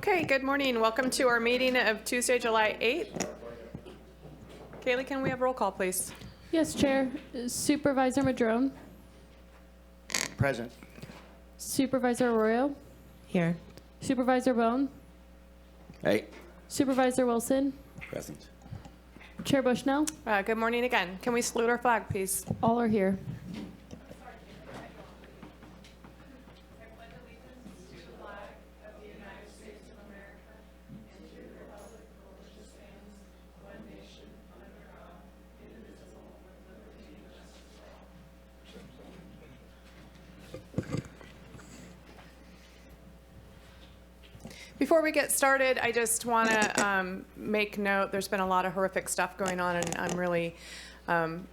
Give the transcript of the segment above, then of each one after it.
Okay, good morning. Welcome to our meeting of Tuesday, July 8th. Kaylee, can we have roll call, please? Yes, Chair. Supervisor Madrone. Present. Supervisor Arroyo. Here. Supervisor Bohn. Hey. Supervisor Wilson. Present. Chair Bushnell. Good morning again. Can we salute our flag, please? All are here. Before we get started, I just want to make note, there's been a lot of horrific stuff going on, and I'm really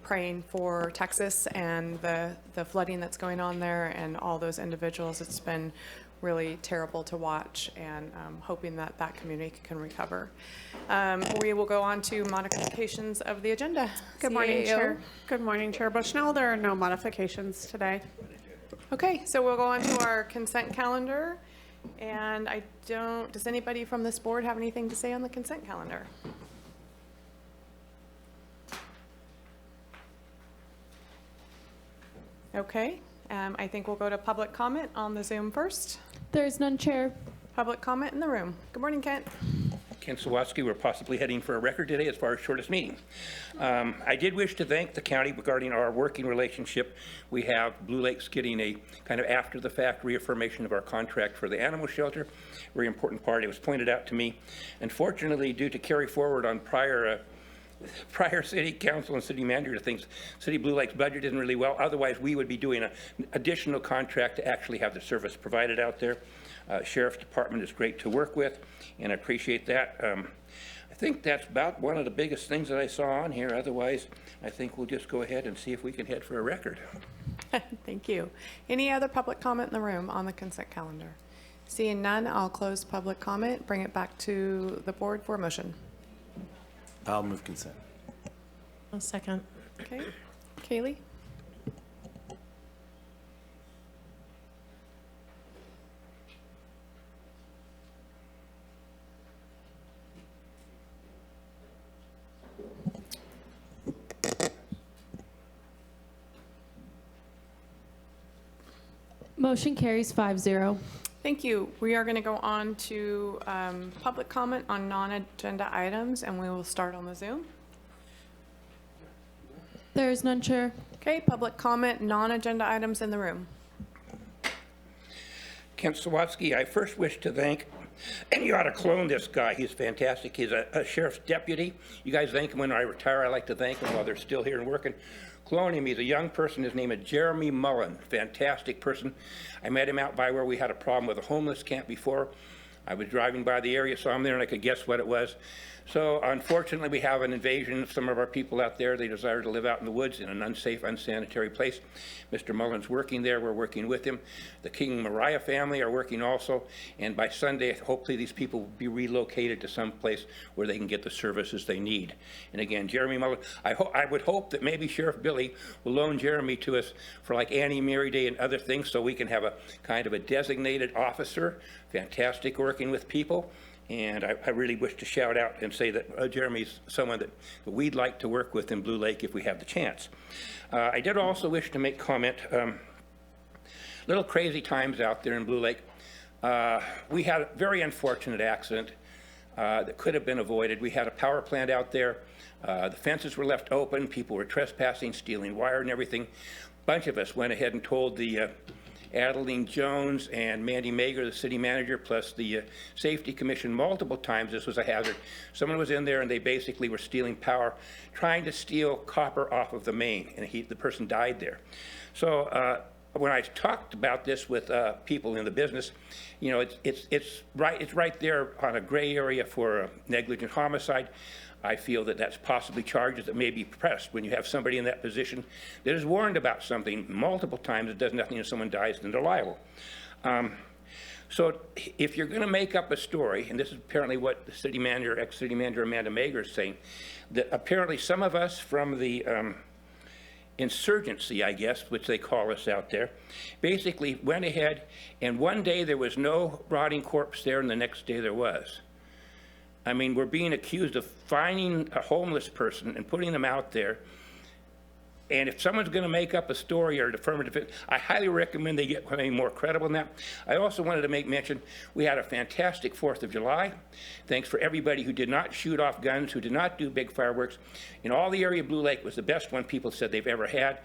praying for Texas and the flooding that's going on there and all those individuals. It's been really terrible to watch, and hoping that that community can recover. We will go on to modifications of the agenda. Good morning, CAO. Chair. Good morning, Chair Bushnell. There are no modifications today. Okay, so we'll go on to our consent calendar. And does anybody from this board have anything to say on the consent calendar? Okay, I think we'll go to public comment on the Zoom first. There is none, Chair. Public comment in the room. Good morning, Kent. Kent Sawatsky, we're possibly heading for a record today as far as shortest meeting. I did wish to thank the county regarding our working relationship. We have Blue Lakes getting a kind of after-the-fact reaffirmation of our contract for the animal shelter. Very important part. It was pointed out to me. Unfortunately, due to carry forward on prior city council and city manager things, City Blue Lakes budget isn't really well. Otherwise, we would be doing an additional contract to actually have the service provided out there. Sheriff's Department is great to work with, and I appreciate that. I think that's about one of the biggest things that I saw on here. Otherwise, I think we'll just go ahead and see if we can head for a record. Thank you. Any other public comment in the room on the consent calendar? Seeing none, I'll close public comment, bring it back to the board for a motion. I'll move consent. A second. Okay, Kaylee? Motion carries 5-0. Thank you. We are going to go on to public comment on non-agenda items, and we will start on the Zoom. There is none, Chair. Okay, public comment, non-agenda items in the room. Kent Sawatsky, I first wish to thank, and you ought to clone this guy. He's fantastic. He's a sheriff's deputy. You guys thank him when I retire. I like to thank him while they're still here and working. Clone him. He's a young person. His name is Jeremy Mullen. Fantastic person. I met him out by where we had a problem with a homeless camp before. I was driving by the area, saw him there, and I could guess what it was. So unfortunately, we have an invasion of some of our people out there. They desire to live out in the woods in an unsafe, unsanitary place. Mr. Mullen's working there. We're working with him. The King Mariah family are working also. And by Sunday, hopefully these people will be relocated to some place where they can get the services they need. And again, Jeremy Mullen, I would hope that maybe Sheriff Billy will loan Jeremy to us for like Annie Mary Day and other things so we can have a kind of a designated officer. Fantastic working with people. And I really wish to shout out and say that Jeremy's someone that we'd like to work with in Blue Lake if we have the chance. I did also wish to make comment, little crazy times out there in Blue Lake. We had a very unfortunate accident that could have been avoided. We had a power plant out there. The fences were left open. People were trespassing, stealing wire and everything. A bunch of us went ahead and told the Adeline Jones and Mandy Mager, the city manager, plus the safety commission multiple times this was a hazard. Someone was in there and they basically were stealing power, trying to steal copper off of the main, and the person died there. So when I talked about this with people in the business, you know, it's right there on a gray area for negligent homicide. I feel that that's possibly charges that may be pressed when you have somebody in that position that is warned about something multiple times, it does nothing, and someone dies, then they're liable. So if you're going to make up a story, and this is apparently what the city manager, ex-city manager Amanda Mager is saying, that apparently some of us from the insurgency, I guess, which they call us out there, basically went ahead, and one day there was no rotting corpse there, and the next day there was. I mean, we're being accused of finding a homeless person and putting them out there. And if someone's going to make up a story or an affirmative, I highly recommend they get something more credible than that. I also wanted to make mention, we had a fantastic 4th of July. Thanks for everybody who did not shoot off guns, who did not do big fireworks. In all the area of Blue Lake was the best one people said they've ever had.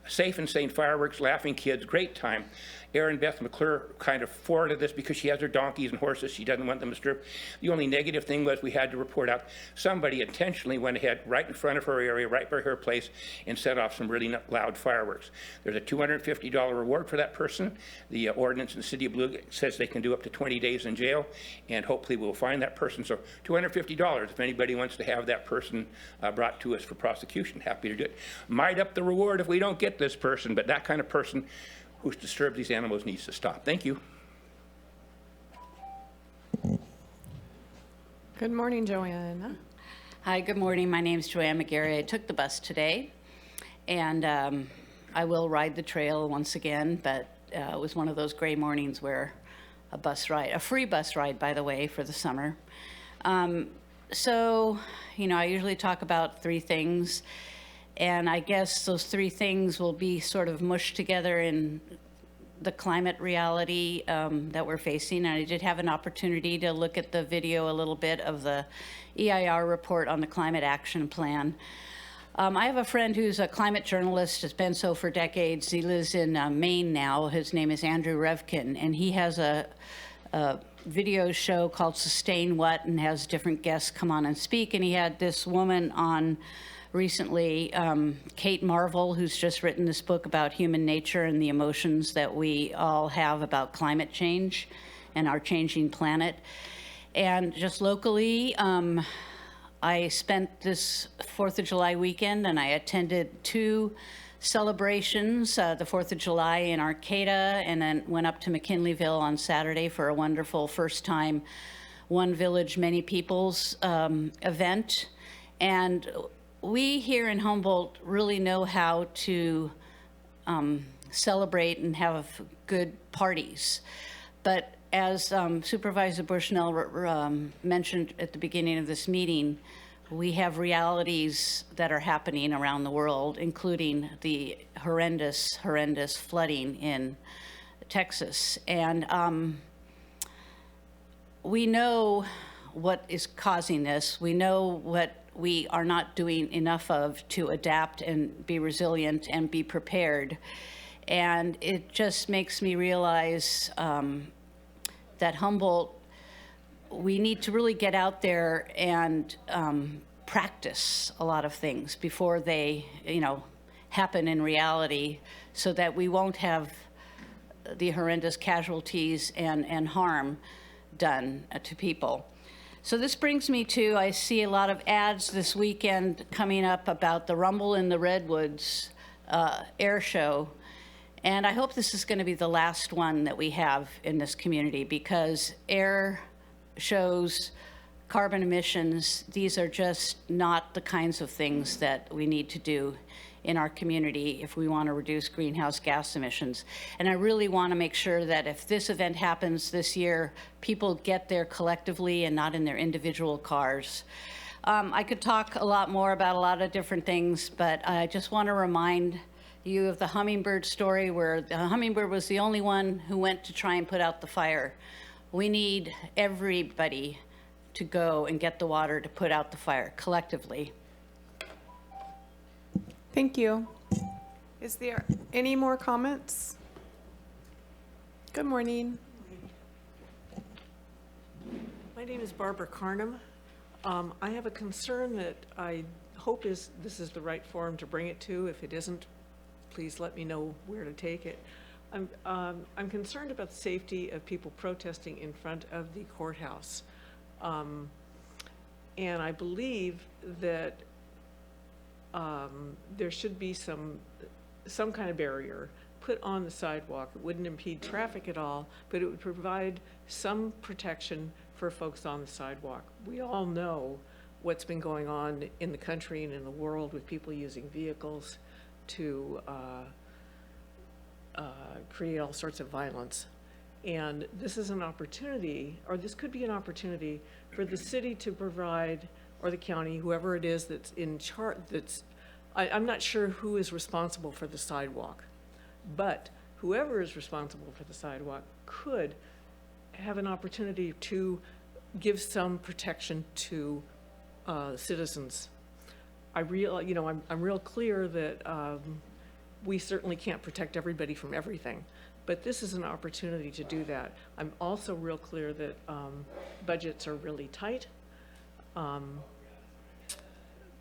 Safe and sane fireworks, laughing kids, great time. Erin Beth McClure kind of forwarded this because she has her donkeys and horses. She doesn't want them disturbed. The only negative thing was we had to report out somebody intentionally went ahead right in front of her area, right by her place, and set off some really loud fireworks. There's a $250 reward for that person. The ordinance in the city of Blue Lake says they can do up to 20 days in jail, and hopefully we'll find that person. So $250 if anybody wants to have that person brought to us for prosecution. Happy to do it. Might up the reward if we don't get this person, but that kind of person who's disturbed these animals needs to stop. Thank you. Good morning, Joanne. Hi, good morning. My name's Joanne McGarry. I took the bus today, and I will ride the trail once again, but it was one of those gray mornings where a free bus ride, by the way, for the summer. So, I usually talk about 3 things, and I guess those 3 things will be sort of mushed together in the climate reality that we're facing. And I did have an opportunity to look at the video a little bit of the EIR report on the Climate Action Plan. I have a friend who's a climate journalist, has been so for decades. He lives in Maine now. His name is Andrew Revkin, and he has a video show called Sustain What, and has different guests come on and speak. And he had this woman on recently, Kate Marvel, who's just written this book about human nature and the emotions that we all have about climate change and our changing planet. And just locally, I spent this 4th of July weekend, and I attended 2 celebrations, the 4th of July in Arcata, and then went up to McKinleyville on Saturday for a wonderful first-time One Village, Many Peoples event. And we here in Humboldt really know how to celebrate and have good parties. But as Supervisor Bushnell mentioned at the beginning of this meeting, we have realities that are happening around the world, including the horrendous flooding in Texas. And we know what is causing this. We know what we are not doing enough of to adapt and be resilient and be prepared. And it just makes me realize that Humboldt, we need to really get out there and practice a lot of things before they, happen in reality, so that we won't have the horrendous casualties and harm done to people. So this brings me to, I see a lot of ads this weekend coming up about the Rumble in the Redwoods air show. And I hope this is going to be the last one that we have in this community, because air shows, carbon emissions, these are just not the kinds of things that we need to do in our community if we want to reduce greenhouse gas emissions. And I really want to make sure that if this event happens this year, people get there collectively and not in their individual cars. I could talk a lot more about a lot of different things, but I just want to remind you of the hummingbird story, where the hummingbird was the only one who went to try and put out the fire. We need everybody to go and get the water to put out the fire collectively. Thank you. Is there any more comments? Good morning. My name is Barbara Carnum. I have a concern that I hope this is the right forum to bring it to. If it isn't, please let me know where to take it. I'm concerned about the safety of people protesting in front of the courthouse. And I believe that there should be some kind of barrier put on the sidewalk. It wouldn't impede traffic at all, but it would provide some protection for folks on the sidewalk. We all know what's been going on in the country and in the world with people using vehicles to create all sorts of violence. And this is an opportunity, or this could be an opportunity for the city to provide, or the county, whoever it is that's in charge, I'm not sure who is responsible for the sidewalk, but whoever is responsible for the sidewalk could have an opportunity to give some protection to citizens. I'm real clear that we certainly can't protect everybody from everything, but this is an opportunity to do that. I'm also real clear that budgets are really tight,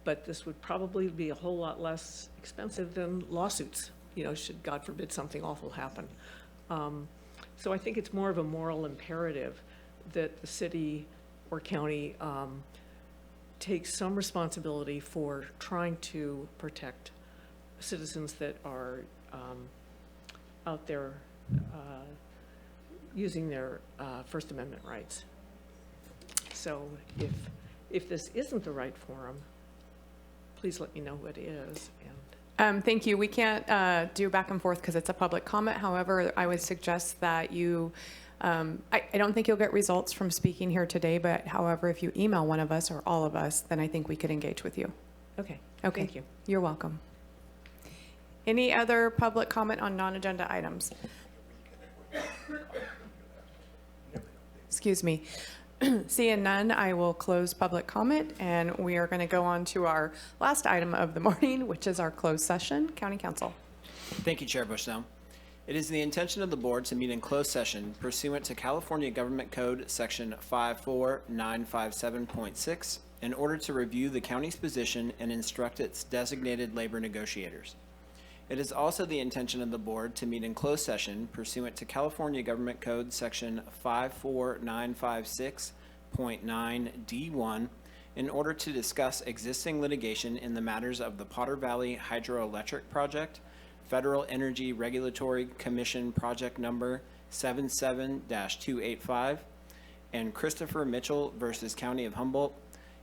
but this would probably be a whole lot less expensive than lawsuits, should, God forbid, something awful happen. So I think it's more of a moral imperative that the city or county takes some responsibility for trying to protect citizens that are out there using their First Amendment rights. So if this isn't the right forum, please let me know what is. And Thank you. We can't do back and forth because it's a public comment. However, I would suggest that you, I don't think you'll get results from speaking here today, but however, if you email one of us or all of us, then I think we could engage with you. okay, Okay. thank you. You're welcome. Any other public comment on non-agenda items? Excuse me. Seeing none, I will close public comment, and we are going to go on to our last item of the morning, which is our closed session. County Council. Thank you, Chair Bushnell. It is the intention of the board to meet in closed session pursuant to California Government Code Section 54957.6 in order to review the county's position and instruct its designated labor negotiators. It is also the intention of the board to meet in closed session pursuant to California Government Code Section 54956.9D1 in order to discuss existing litigation in the matters of the Potter Valley Hydroelectric Project, Federal Energy Regulatory Commission Project Number 77-285, and Christopher Mitchell versus County of Humboldt,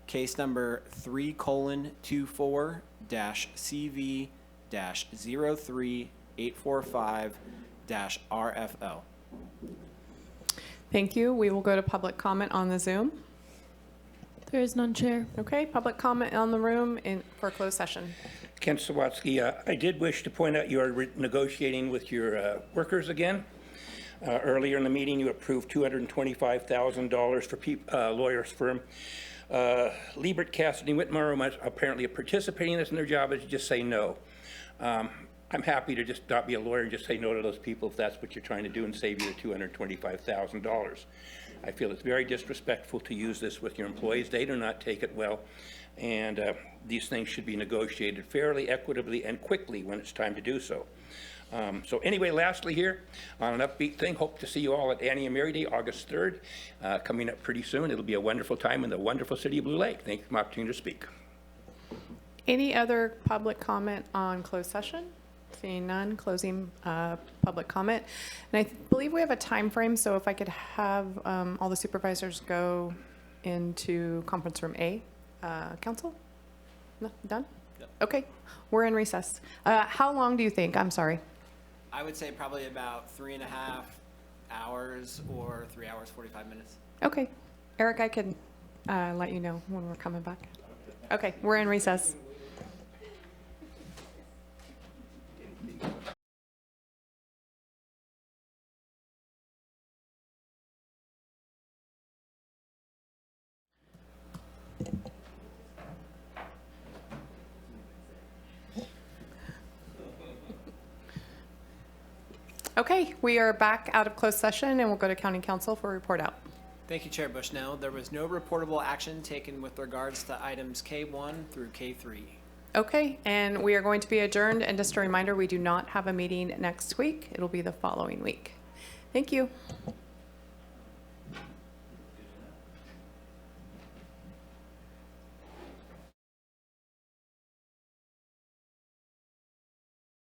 case number 3:2-4-CV-03845-RFO. Thank you. We will go to public comment on the Zoom. There is none, Chair. Okay, public comment on the room for closed session. Ken Sawatsky, I did wish to point out you are negotiating with your workers again. Earlier in the meeting, you approved $225,000 for lawyer's firm. Liebert, Cassidy, Whitmore apparently are participating in this, and their job is to just say no. I'm happy to just not be a lawyer and just say no to those people if that's what you're trying to do and save you the $225,000. I feel it's very disrespectful to use this with your employees. They do not take it well, and these things should be negotiated fairly, equitably, and quickly when it's time to do so. So anyway, lastly here, on an upbeat thing, hope to see you all at Annie and Mary Day, August 3rd, coming up pretty soon. It'll be a wonderful time in the wonderful city of Blue Lake. Thank you for my opportunity to speak. Any other public comment on closed session? Seeing none, closing public comment. And I believe we have a time frame, so if I could have all the supervisors go into conference room A. Council? No, done? Yep. Okay, we're in recess. How long do you think? I'm sorry. I would say probably about 3.5 hours or 3 hours, 45 minutes. Okay. Eric, I can let you know when we're coming back. Okay, we're in recess. Okay, we are back out of closed session, and we'll go to County Council for a report out. Thank you, Chair Bushnell. There was no reportable action taken with regards to items K1 through K3. Okay, and we are going to be adjourned, and just a reminder, we do not have a meeting next week. It'll be the following week. Thank you.